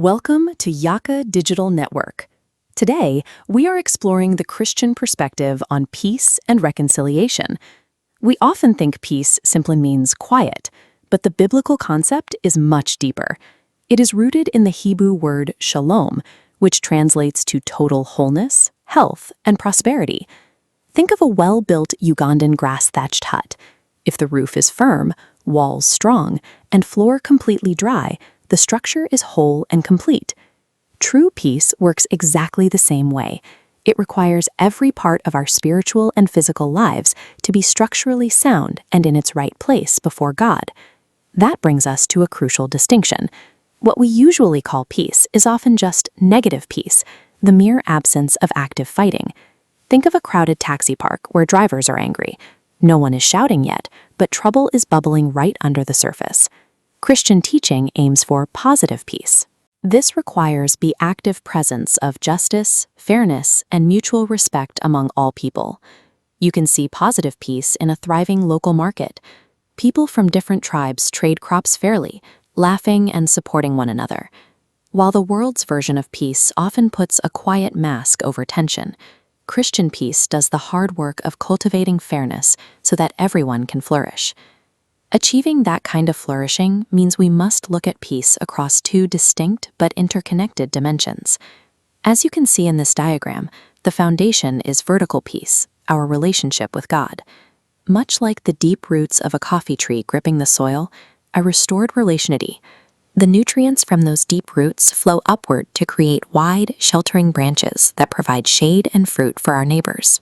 Welcome to Yaka Digital Network. Today, we are exploring the Christian perspective on peace and reconciliation. We often think peace simply means quiet, but the biblical concept is much deeper. It is rooted in the Hebrew word shalom, which translates to total wholeness, health, and prosperity. Think of a well-built Ugandan grass-thatched hut. If the roof is firm, walls strong, and floor completely dry, the structure is whole and complete. True peace works exactly the same way. It requires every part of our spiritual and physical lives to be structurally sound and in its right place before God. That brings us to a crucial distinction. What we usually call peace is often just negative peace, the mere absence of active fighting. Think of a crowded taxi park where drivers are angry. No one is shouting yet, but trouble is bubbling right under the surface. Christian teaching aims for positive peace. This requires the active presence of justice, fairness, and mutual respect among all people. You can see positive peace in a thriving local market. People from different tribes trade crops fairly, laughing and supporting one another. While the world's version of peace often puts a quiet mask over tension, Christian peace does the hard work of cultivating fairness so that everyone can flourish. Achieving that kind of flourishing means we must look at peace across two distinct but interconnected dimensions. As you can see in this diagram, the foundation is vertical peace, our relationship with God. Much like the deep roots of a coffee tree gripping the soil, a restored relationity. The nutrients from those deep roots flow upward to create wide, sheltering branches that provide shade and fruit for our neighbors.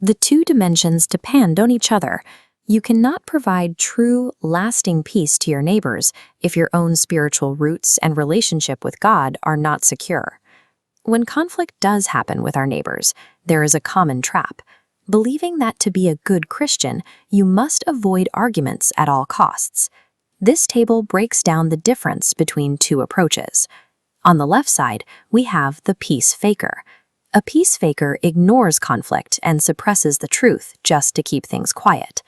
The two dimensions depend on each other. You cannot provide true, lasting peace to your neighbors if your own spiritual roots and relationship with God are not secure. When conflict does happen with our neighbors, there is a common trap. Believing that to be a good Christian, you must avoid arguments at all costs. This table breaks down the difference between two approaches. On the left side, we have the peace faker. A peace faker ignores conflict and suppresses the truth just to keep things quiet.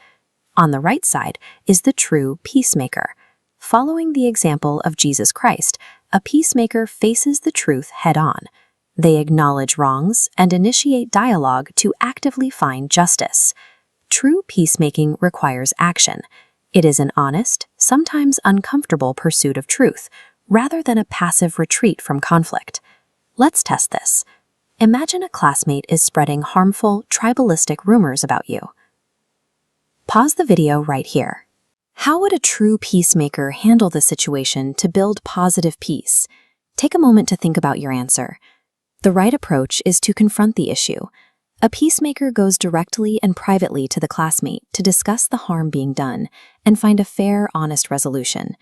On the right side is the true peacemaker. Following the example of Jesus Christ, a peacemaker faces the truth head-on. They acknowledge wrongs and initiate dialogue to actively find justice. True peacemaking requires action. It is an honest, sometimes uncomfortable pursuit of truth, rather than a passive retreat from conflict. Let's test this. Imagine a classmate is spreading harmful, tribalistic rumors about you. Pause the video right here. How would a true peacemaker handle the situation to build positive peace? Take a moment to think about your answer. The right approach is to confront the issue. A peacemaker goes directly and privately to the classmate to discuss the harm being done and find a fair, honest resolution.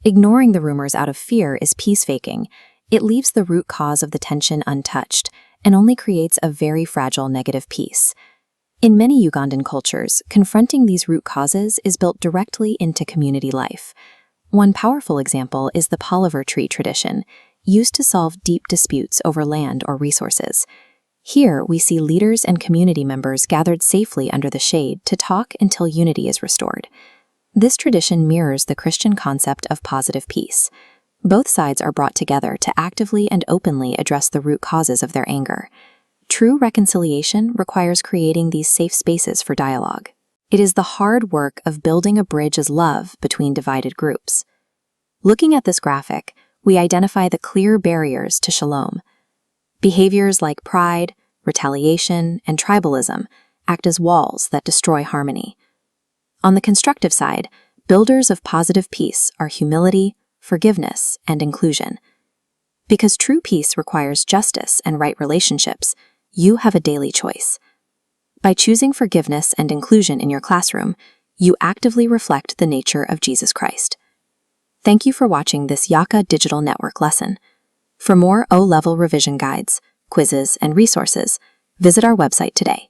Ignoring the rumors out of fear is peace-faking. It leaves the root cause of the tension untouched and only creates a very fragile negative peace. In many Ugandan cultures, confronting these root causes is built directly into community life. One powerful example is the palaver tree tradition, used to solve deep disputes over land or resources. Here, we see leaders and community members gathered safely under the shade to talk until unity is restored. This tradition mirrors the Christian concept of positive peace. Both sides are brought together to actively and openly address the root causes of their anger. True reconciliation requires creating these safe spaces for dialogue. It is the hard work of building a bridge as love between divided groups. Looking at this graphic, we identify the clear barriers to shalom. Behaviors like pride, retaliation, and tribalism act as walls that destroy harmony. On the constructive side, builders of positive peace are humility, forgiveness, and inclusion. Because true peace requires justice and right relationships, you have a daily choice. By choosing forgiveness and inclusion in your classroom, you actively reflect the nature of Jesus Christ. Thank you for watching this Yaka Digital Network lesson. For more O-level revision guides, quizzes, and resources, visit our website today.